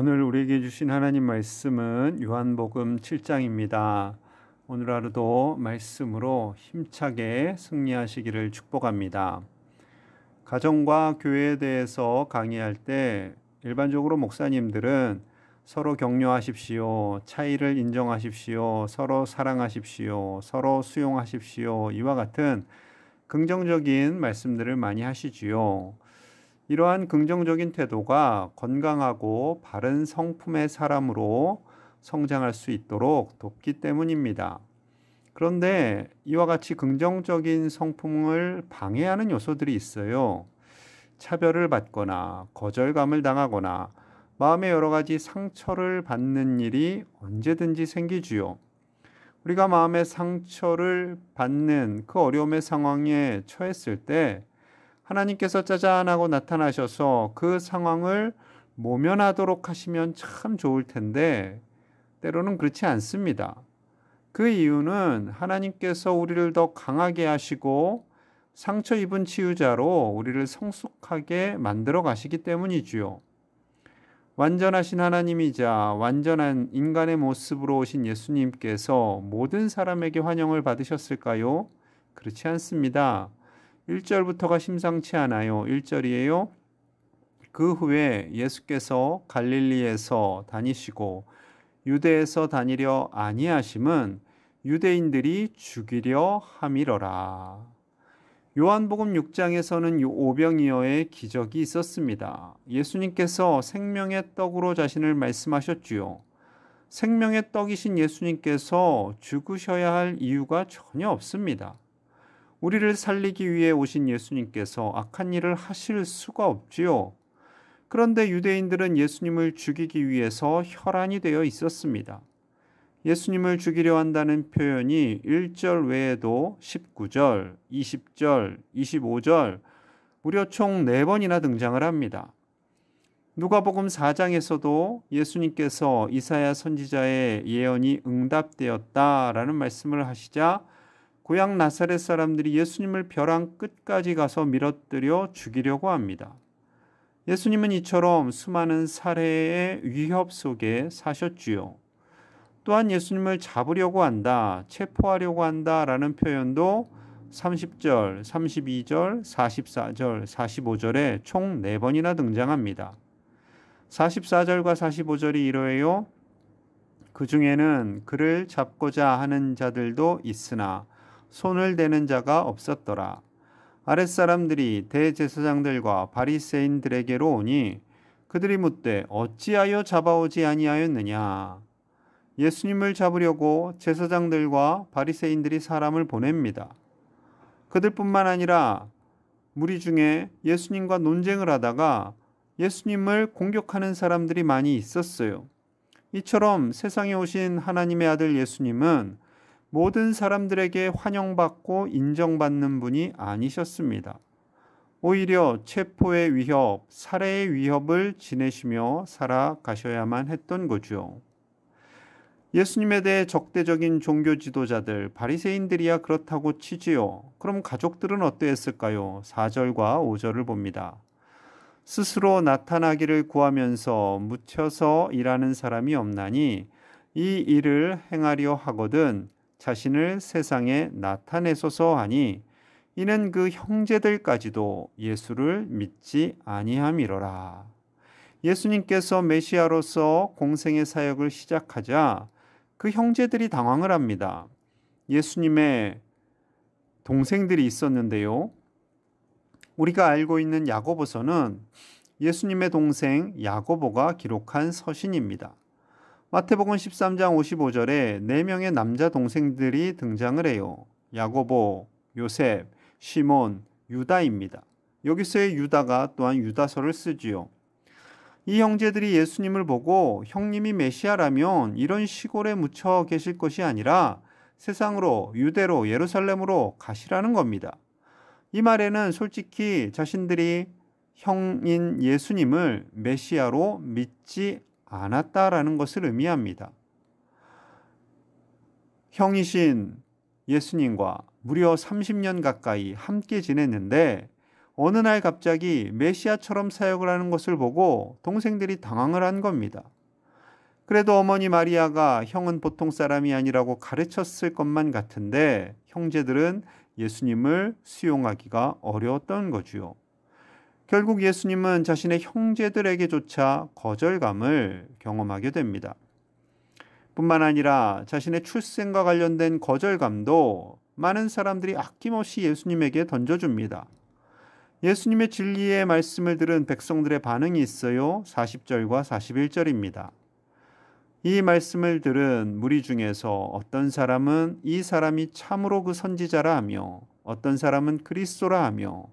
오늘 우리에게 주신 하나님 말씀은 요한복음 7장입니다. 오늘 하루도 말씀으로 힘차게 승리하시기를 축복합니다. 가정과 교회에 대해서 강의할 때 일반적으로 목사님들은 서로 격려하십시오, 차이를 인정하십시오, 서로 사랑하십시오, 서로 수용하십시오, 이와 같은 긍정적인 말씀들을 많이 하시지요. 이러한 긍정적인 태도가 건강하고 바른 성품의 사람으로 성장할 수 있도록 돕기 때문입니다. 그런데 이와 같이 긍정적인 성품을 방해하는 요소들이 있어요. 차별을 받거나 거절감을 당하거나 마음에 여러 가지 상처를 받는 일이 언제든지 생기지요. 우리가 마음의 상처를 받는 그 어려움의 상황에 처했을 때 하나님께서 짜잔하고 나타나셔서 그 상황을 모면하도록 하시면 참 좋을 텐데 때로는 그렇지 않습니다. 그 이유는 하나님께서 우리를 더 강하게 하시고 상처 입은 치유자로 우리를 성숙하게 만들어 가시기 때문이지요. 완전하신 하나님이자 완전한 인간의 모습으로 오신 예수님께서 모든 사람에게 환영을 받으셨을까요? 그렇지 않습니다. 1절부터가 심상치 않아요. 1절이에요. 그 후에 예수께서 갈릴리에서 다니시고 유대에서 다니려 아니하심은 유대인들이 죽이려 함이러라. 요한복음 6장에서는 오병이어의 기적이 있었습니다. 예수님께서 생명의 떡으로 자신을 말씀하셨지요. 생명의 떡이신 예수님께서 죽으셔야 할 이유가 전혀 없습니다. 우리를 살리기 위해 오신 예수님께서 악한 일을 하실 수가 없지요. 그런데 유대인들은 예수님을 죽이기 위해서 혈안이 되어 있었습니다. 예수님을 죽이려 한다는 표현이 1절 외에도 19절, 20절, 25절 무려 총 4번이나 등장을 합니다. 누가복음 4장에서도 예수님께서 이사야 선지자의 예언이 응답되었다라는 말씀을 하시자 고향 나사렛 사람들이 예수님을 벼랑 끝까지 가서 밀어뜨려 죽이려고 합니다. 예수님은 이처럼 수많은 살해의 위협 속에 사셨지요. 또한 예수님을 잡으려고 한다, 체포하려고 한다라는 표현도 30절, 32절, 44절, 45절에 총 4번이나 등장합니다. 44절과 45절이 이러해요. 그 중에는 그를 잡고자 하는 자들도 있으나 손을 대는 자가 없었더라. 아랫사람들이 대제사장들과 바리새인들에게로 오니 그들이 묻되 어찌하여 잡아오지 아니하였느냐. 예수님을 잡으려고 제사장들과 바리새인들이 사람을 보냅니다. 그들뿐만 아니라 무리 중에 예수님과 논쟁을 하다가 예수님을 공격하는 사람들이 많이 있었어요. 이처럼 세상에 오신 하나님의 아들 예수님은 모든 사람들에게 환영받고 인정받는 분이 아니셨습니다. 오히려 체포의 위협, 살해의 위협을 지내시며 살아가셔야만 했던 거죠. 예수님에 대해 적대적인 종교 지도자들, 바리새인들이야 그렇다고 치지요. 그럼 가족들은 어떠했을까요? 4절과 5절을 봅니다. 스스로 나타나기를 구하면서 묻혀서 일하는 사람이 없나니 이 일을 행하려 하거든 자신을 세상에 나타내소서 하니 이는 그 형제들까지도 예수를 믿지 아니함이로라. 예수님께서 메시아로서 공생의 사역을 시작하자 그 형제들이 당황을 합니다. 예수님의 동생들이 있었는데요. 우리가 알고 있는 야고보서는 예수님의 동생 야고보가 기록한 서신입니다. 마태복음 13장 55절에 4명의 남자 동생들이 등장을 해요. 야고보, 요셉, 시몬, 유다입니다. 여기서의 유다가 또한 유다서를 쓰지요. 이 형제들이 예수님을 보고 형님이 메시아라면 이런 시골에 묻혀 계실 것이 아니라 세상으로 유대로 예루살렘으로 가시라는 겁니다. 이 말에는 솔직히 자신들이 형인 예수님을 메시아로 믿지 않았다라는 것을 의미합니다. 형이신 예수님과 무려 30년 가까이 함께 지냈는데 어느 날 갑자기 메시아처럼 사역을 하는 것을 보고 동생들이 당황을 한 겁니다. 그래도 어머니 마리아가 형은 보통 사람이 아니라고 가르쳤을 것만 같은데 형제들은 예수님을 수용하기가 어려웠던 거지요. 결국 예수님은 자신의 형제들에게조차 거절감을 경험하게 됩니다. 뿐만 아니라 자신의 출생과 관련된 거절감도 많은 사람들이 아낌없이 예수님에게 던져줍니다. 예수님의 진리의 말씀을 들은 백성들의 반응이 있어요. 40절과 41절입니다. 이 말씀을 들은 무리 중에서 어떤 사람은 이 사람이 참으로 그 선지자라 하며 어떤 사람은 그리스도라 하며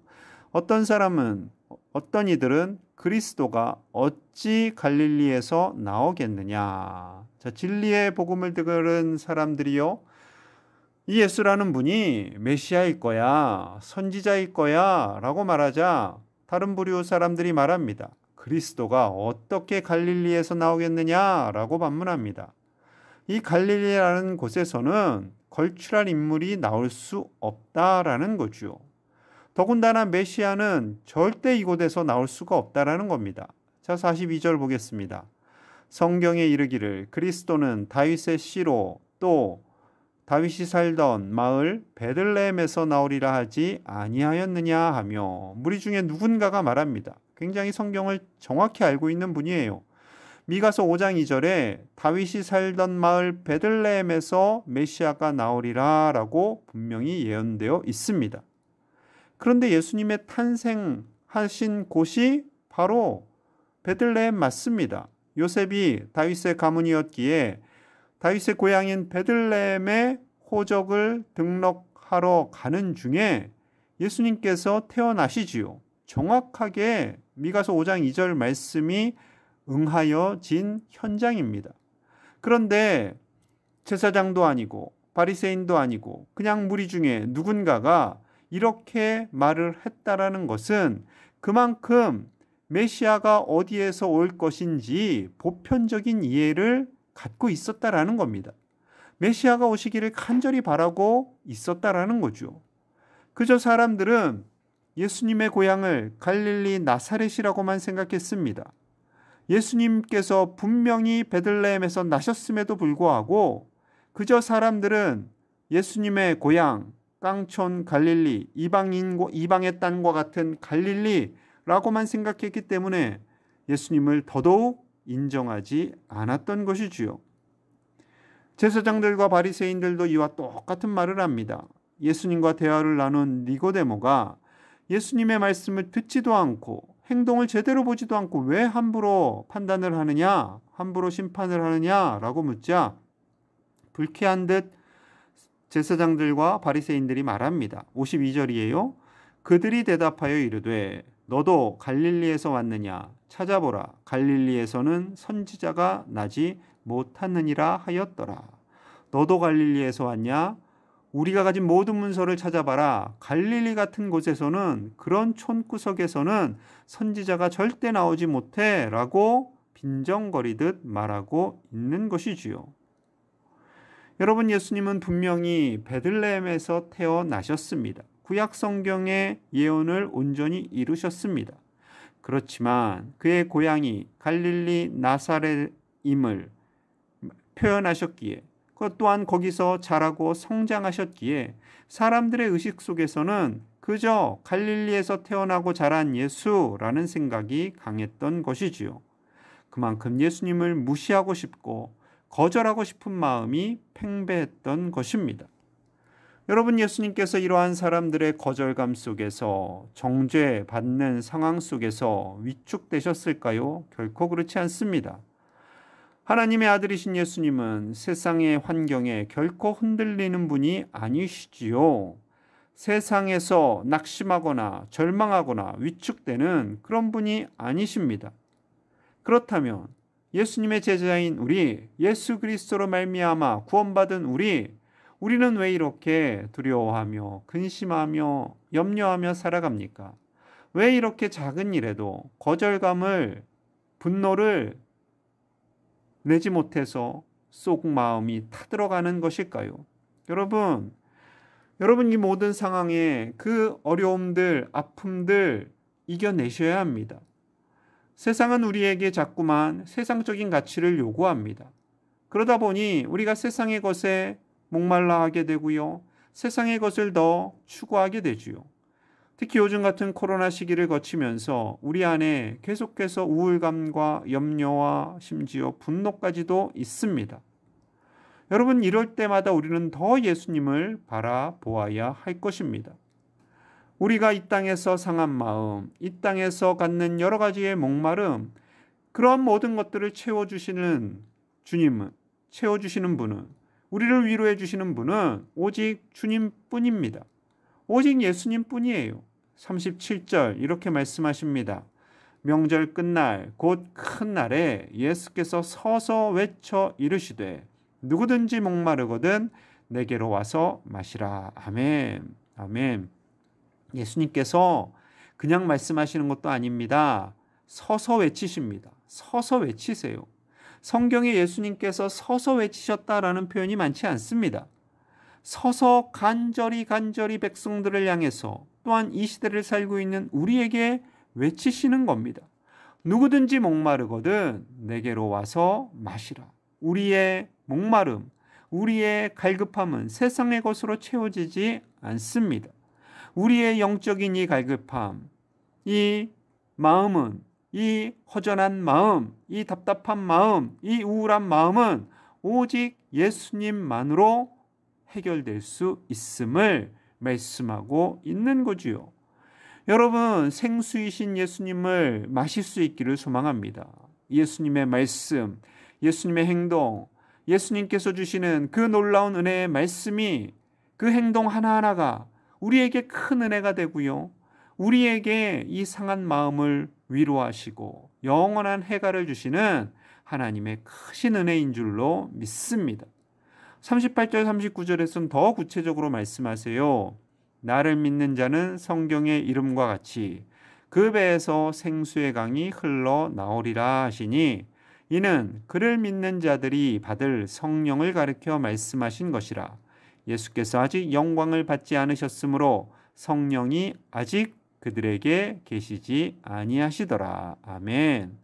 어떤 이들은 그리스도가 어찌 갈릴리에서 나오겠느냐. 자, 진리의 복음을 들은 사람들이요, 이 예수라는 분이 메시아일 거야, 선지자일 거야 라고 말하자 다른 부류 사람들이 말합니다. 그리스도가 어떻게 갈릴리에서 나오겠느냐라고 반문합니다. 이 갈릴리라는 곳에서는 걸출할 인물이 나올 수 없다라는 거죠. 더군다나 메시아는 절대 이곳에서 나올 수가 없다라는 겁니다. 자, 42절 보겠습니다. 성경에 이르기를 그리스도는 다윗의 씨로 또 다윗이 살던 마을 베들레헴에서 나오리라 하지 아니하였느냐 하며 무리 중에 누군가가 말합니다. 굉장히 성경을 정확히 알고 있는 분이에요. 미가서 5장 2절에 다윗이 살던 마을 베들레헴에서 메시아가 나오리라 라고 분명히 예언되어 있습니다. 그런데 예수님의 탄생하신 곳이 바로 베들레헴 맞습니다. 요셉이 다윗의 가문이었기에 다윗의 고향인 베들레헴의 호적을 등록하러 가는 중에 예수님께서 태어나시지요. 정확하게 미가서 5장 2절 말씀이 응하여진 현장입니다. 그런데 제사장도 아니고 바리새인도 아니고 그냥 무리 중에 누군가가 이렇게 말을 했다라는 것은 그만큼 메시아가 어디에서 올 것인지 보편적인 이해를 갖고 있었다라는 겁니다. 메시아가 오시기를 간절히 바라고 있었다라는 거죠. 그저 사람들은 예수님의 고향을 갈릴리 나사렛이라고만 생각했습니다. 예수님께서 분명히 베들레헴에서 나셨음에도 불구하고 그저 사람들은 예수님의 고향 깡촌 갈릴리, 이방의 땅과 같은 갈릴리라고만 생각했기 때문에 예수님을 더더욱 인정하지 않았던 것이지요. 제사장들과 바리새인들도 이와 똑같은 말을 합니다. 예수님과 대화를 나눈 니고데모가 예수님의 말씀을 듣지도 않고 행동을 제대로 보지도 않고 왜 함부로 판단을 하느냐, 함부로 심판을 하느냐라고 묻자 불쾌한 듯 제사장들과 바리새인들이 말합니다. 52절이에요. 그들이 대답하여 이르되 너도 갈릴리에서 왔느냐? 찾아보라. 갈릴리에서는 선지자가 나지 못하느니라 하였더라. 너도 갈릴리에서 왔냐? 우리가 가진 모든 문서를 찾아봐라. 갈릴리 같은 곳에서는 그런 촌구석에서는 선지자가 절대 나오지 못해 라고 빈정거리듯 말하고 있는 것이지요. 여러분, 예수님은 분명히 베들레헴에서 태어나셨습니다. 구약 성경의 예언을 온전히 이루셨습니다. 그렇지만 그의 고향이 갈릴리 나사렛임을 표현하셨기에 그것 또한 거기서 자라고 성장하셨기에 사람들의 의식 속에서는 그저 갈릴리에서 태어나고 자란 예수라는 생각이 강했던 것이지요. 그만큼 예수님을 무시하고 싶고 거절하고 싶은 마음이 팽배했던 것입니다. 여러분, 예수님께서 이러한 사람들의 거절감 속에서 정죄받는 상황 속에서 위축되셨을까요? 결코 그렇지 않습니다. 하나님의 아들이신 예수님은 세상의 환경에 결코 흔들리는 분이 아니시지요. 세상에서 낙심하거나 절망하거나 위축되는 그런 분이 아니십니다. 그렇다면 예수님의 제자인 우리, 예수 그리스도로 말미암아 구원받은 우리는 왜 이렇게 두려워하며 근심하며 염려하며 살아갑니까? 왜 이렇게 작은 일에도 거절감을, 분노를 내지 못해서 속 마음이 타들어가는 것일까요? 여러분, 여러분, 이 모든 상황에 그 어려움들, 아픔들 이겨내셔야 합니다. 세상은 우리에게 자꾸만 세상적인 가치를 요구합니다. 그러다 보니 우리가 세상의 것에 목말라 하게 되고요. 세상의 것을 더 추구하게 되지요. 특히 요즘 같은 코로나 시기를 거치면서 우리 안에 계속해서 우울감과 염려와 심지어 분노까지도 있습니다. 여러분, 이럴 때마다 우리는 더 예수님을 바라보아야 할 것입니다. 우리가 이 땅에서 상한 마음, 이 땅에서 갖는 여러 가지의 목마름, 그런 모든 것들을 채워주시는 주님은, 채워주시는 분은, 우리를 위로해 주시는 분은 오직 주님뿐입니다. 오직 예수님뿐이에요. 37절 이렇게 말씀하십니다. 명절 끝날 곧 큰 날에 예수께서 서서 외쳐 이르시되 누구든지 목마르거든 내게로 와서 마시라. 아멘. 아멘. 예수님께서 그냥 말씀하시는 것도 아닙니다. 서서 외치십니다. 서서 외치세요. 성경에 예수님께서 서서 외치셨다라는 표현이 많지 않습니다. 서서 간절히 백성들을 향해서 또한 이 시대를 살고 있는 우리에게 외치시는 겁니다. 누구든지 목마르거든 내게로 와서 마시라. 우리의 목마름, 우리의 갈급함은 세상의 것으로 채워지지 않습니다. 우리의 영적인 이 갈급함, 이 마음은, 이 허전한 마음, 이 답답한 마음, 이 우울한 마음은 오직 예수님만으로 해결될 수 있음을 말씀하고 있는 거지요. 여러분, 생수이신 예수님을 마실 수 있기를 소망합니다. 예수님의 말씀, 예수님의 행동, 예수님께서 주시는 그 놀라운 은혜의 말씀이, 그 행동 하나하나가 우리에게 큰 은혜가 되고요. 우리에게 이 상한 마음을 위로하시고 영원한 해가를 주시는 하나님의 크신 은혜인 줄로 믿습니다. 38절 39절에서는 더 구체적으로 말씀하세요. 나를 믿는 자는 성경의 이름과 같이 그 배에서 생수의 강이 흘러나오리라 하시니 이는 그를 믿는 자들이 받을 성령을 가리켜 말씀하신 것이라. 예수께서 아직 영광을 받지 않으셨으므로 성령이 아직 그들에게 계시지 아니하시더라. 아멘.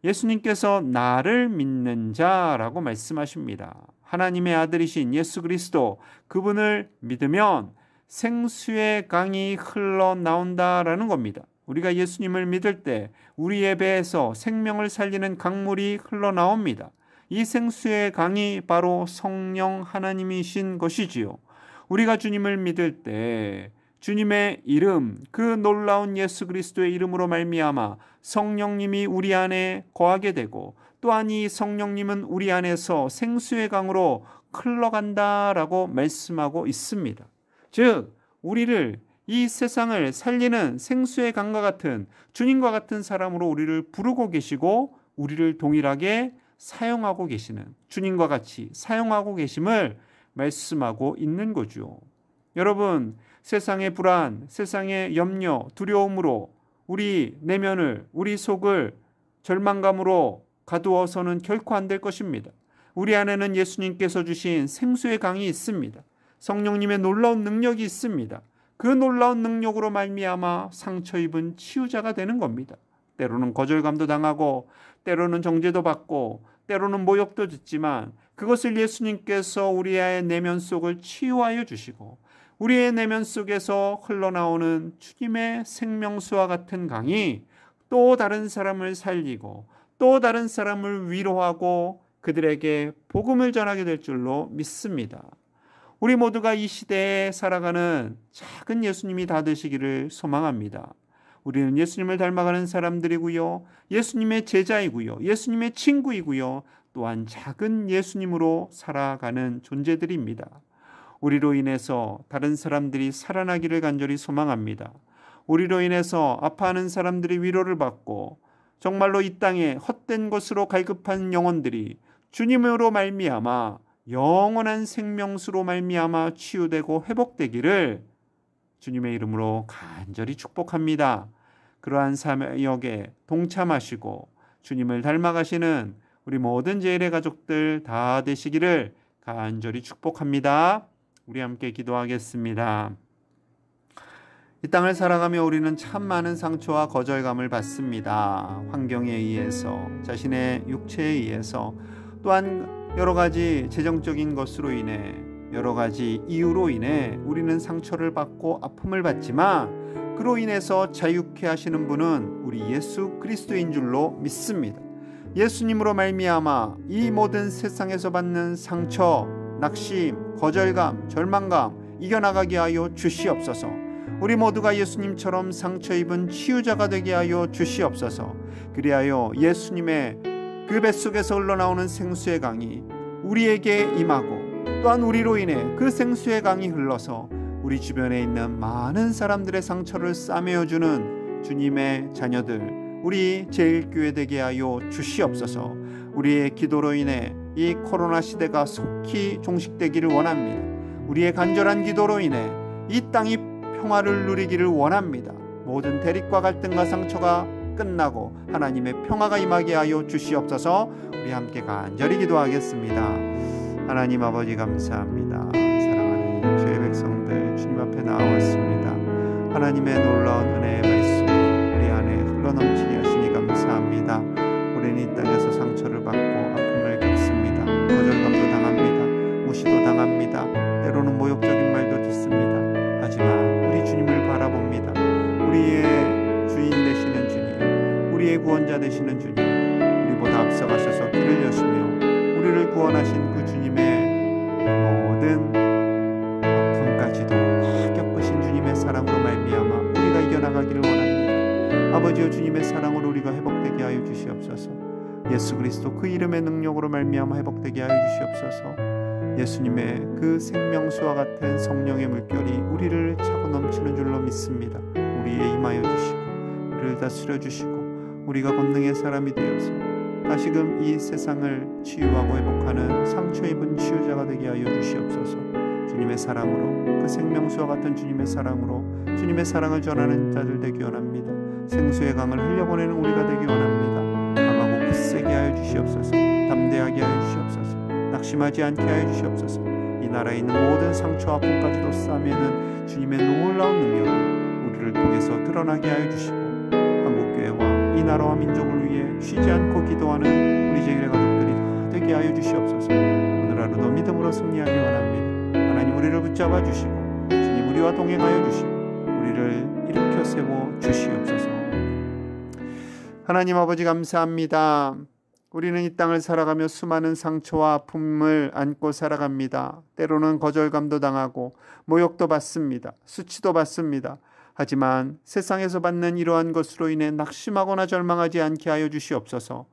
예수님께서 나를 믿는 자라고 말씀하십니다. 하나님의 아들이신 예수 그리스도, 그분을 믿으면 생수의 강이 흘러나온다라는 겁니다. 우리가 예수님을 믿을 때 우리의 배에서 생명을 살리는 강물이 흘러나옵니다. 이 생수의 강이 바로 성령 하나님이신 것이지요. 우리가 주님을 믿을 때 주님의 이름, 그 놀라운 예수 그리스도의 이름으로 말미암아 성령님이 우리 안에 거하게 되고, 또한 이 성령님은 우리 안에서 생수의 강으로 흘러간다라고 말씀하고 있습니다. 즉, 우리를 이 세상을 살리는 생수의 강과 같은 주님과 같은 사람으로 우리를 부르고 계시고, 우리를 동일하게 사용하고 계시는, 주님과 같이 사용하고 계심을 말씀하고 있는 거죠. 여러분, 세상의 불안, 세상의 염려, 두려움으로 우리 내면을, 우리 속을 절망감으로 가두어서는 결코 안 될 것입니다. 우리 안에는 예수님께서 주신 생수의 강이 있습니다. 성령님의 놀라운 능력이 있습니다. 그 놀라운 능력으로 말미암아 상처 입은 치유자가 되는 겁니다. 때로는 거절감도 당하고, 때로는 정죄도 받고, 때로는 모욕도 듣지만 그것을 예수님께서 우리의 내면 속을 치유하여 주시고, 우리의 내면 속에서 흘러나오는 주님의 생명수와 같은 강이 또 다른 사람을 살리고 또 다른 사람을 위로하고 그들에게 복음을 전하게 될 줄로 믿습니다. 우리 모두가 이 시대에 살아가는 작은 예수님이 다 되시기를 소망합니다. 우리는 예수님을 닮아가는 사람들이고요. 예수님의 제자이고요. 예수님의 친구이고요. 또한 작은 예수님으로 살아가는 존재들입니다. 우리로 인해서 다른 사람들이 살아나기를 간절히 소망합니다. 우리로 인해서 아파하는 사람들이 위로를 받고, 정말로 이 땅에 헛된 것으로 갈급한 영혼들이 주님으로 말미암아 영원한 생명수로 말미암아 치유되고 회복되기를 주님의 이름으로 간절히 축복합니다. 그러한 사역에 동참하시고 주님을 닮아가시는 우리 모든 제일의 가족들 다 되시기를 간절히 축복합니다. 우리 함께 기도하겠습니다. 이 땅을 살아가며 우리는 참 많은 상처와 거절감을 받습니다. 환경에 의해서, 자신의 육체에 의해서, 또한 여러 가지 재정적인 것으로 인해, 여러 가지 이유로 인해 우리는 상처를 받고 아픔을 받지만, 그로 인해서 자유케 하시는 분은 우리 예수 그리스도인 줄로 믿습니다. 예수님으로 말미암아 이 모든 세상에서 받는 상처, 낙심, 거절감, 절망감 이겨나가게 하여 주시옵소서. 우리 모두가 예수님처럼 상처 입은 치유자가 되게 하여 주시옵소서. 그리하여 예수님의 그 뱃속에서 흘러나오는 생수의 강이 우리에게 임하고, 또한 우리로 인해 그 생수의 강이 흘러서 우리 주변에 있는 많은 사람들의 상처를 싸매어주는 주님의 자녀들, 우리 제일교회 되게 하여 주시옵소서. 우리의 기도로 인해 이 코로나 시대가 속히 종식되기를 원합니다. 우리의 간절한 기도로 인해 이 땅이 평화를 누리기를 원합니다. 모든 대립과 갈등과 상처가 끝나고 하나님의 평화가 임하게 하여 주시옵소서. 우리 함께 간절히 기도하겠습니다. 하나님 아버지 감사합니다. 사랑하는 주의 백성들 주님 앞에 나왔습니다. 하나님의 놀라운 은혜의 말씀이 우리 안에 흘러넘치게 하시니 감사합니다. 우리는 이 땅에서 상처를 받고 아픔을 겪습니다. 거절감도 당합니다. 무시도 당합니다. 때로는 모욕적인 말도 듣습니다. 하지만 우리 주님을 바라봅니다. 우리의 주인 되시는 주님, 우리의 구원자 되시는 주님, 우리보다 앞서가셔서 길을 여시며 우리를 구원하신 그 주님의 모든 아픔까지도 다 겪으신 주님의 사랑으로 말미암아 우리가 이겨나가기를 원합니다. 아버지여, 주님의 사랑으로 우리가 회복되게 하여 주시옵소서. 예수 그리스도 그 이름의 능력으로 말미암아 회복되게 하여 주시옵소서. 예수님의 그 생명수와 같은 성령의 물결이 우리를 차고 넘치는 줄로 믿습니다. 우리에 임하여 주시고 우리를 다스려 주시고 우리가 권능의 사람이 되어서 다시금 이 세상을 치유하고 회복하는 상처 입은 치유자가 되게 하여 주시옵소서. 주님의 사랑으로, 그 생명수와 같은 주님의 사랑으로 주님의 사랑을 전하는 자들 되기 원합니다. 생수의 강을 흘려보내는 우리가 되기 원합니다. 강하고 굳세게 하여 주시옵소서. 담대하게 하여 주시옵소서. 낙심하지 않게 하여 주시옵소서. 이 나라에 있는 모든 상처와 아픔까지도 싸매는 주님의 놀라운 능력을 우리를 통해서 드러나게 하여 주시고, 한국교회와 이 나라와 민족을 위해 쉬지 않고 기도하는 우리 제일의 가족들이 다 되게 하여 주시옵소서. 오늘 하루도 믿음으로 승리하기 원합니다. 하나님, 우리를 붙잡아 주시고 주님 우리와 동행하여 주시고 우리를 일으켜 세워 주시옵소서. 하나님 아버지 감사합니다. 우리는 이 땅을 살아가며 수많은 상처와 아픔을 안고 살아갑니다. 때로는 거절감도 당하고 모욕도 받습니다. 수치도 받습니다. 하지만 세상에서 받는 이러한 것으로 인해 낙심하거나 절망하지 않게 하여 주시옵소서.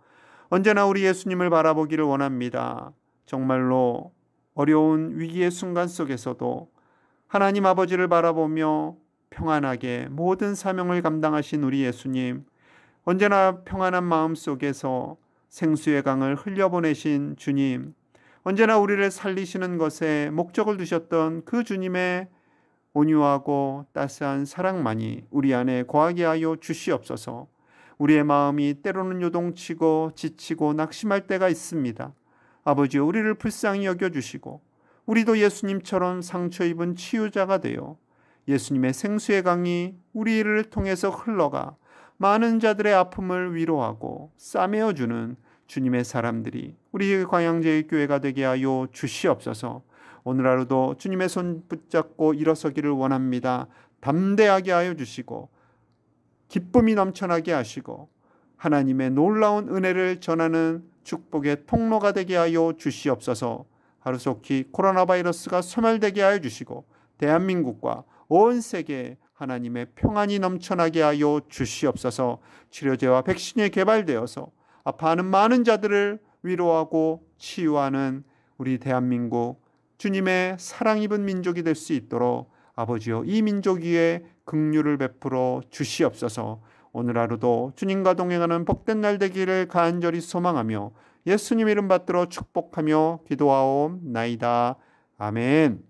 언제나 우리 예수님을 바라보기를 원합니다. 정말로 어려운 위기의 순간 속에서도 하나님 아버지를 바라보며 평안하게 모든 사명을 감당하신 우리 예수님, 언제나 평안한 마음 속에서 생수의 강을 흘려보내신 주님, 언제나 우리를 살리시는 것에 목적을 두셨던 그 주님의 온유하고 따스한 사랑만이 우리 안에 거하게 하여 주시옵소서. 우리의 마음이 때로는 요동치고 지치고 낙심할 때가 있습니다. 아버지여, 우리를 불쌍히 여겨주시고 우리도 예수님처럼 상처 입은 치유자가 되어 예수님의 생수의 강이 우리를 통해서 흘러가 많은 자들의 아픔을 위로하고 싸매어주는 주님의 사람들이 우리 광양제일교회가 되게 하여 주시옵소서. 오늘 하루도 주님의 손 붙잡고 일어서기를 원합니다. 담대하게 하여 주시고 기쁨이 넘쳐나게 하시고 하나님의 놀라운 은혜를 전하는 축복의 통로가 되게 하여 주시옵소서. 하루속히 코로나 바이러스가 소멸되게 하여 주시고 대한민국과 온 세계에 하나님의 평안이 넘쳐나게 하여 주시옵소서. 치료제와 백신이 개발되어서 아파하는 많은 자들을 위로하고 치유하는 우리 대한민국, 주님의 사랑 입은 민족이 될 수 있도록 아버지여, 이 민족 위에 긍휼을 베풀어 주시옵소서. 오늘 하루도 주님과 동행하는 복된 날 되기를 간절히 소망하며 예수님 이름 받들어 축복하며 기도하옵나이다. 아멘.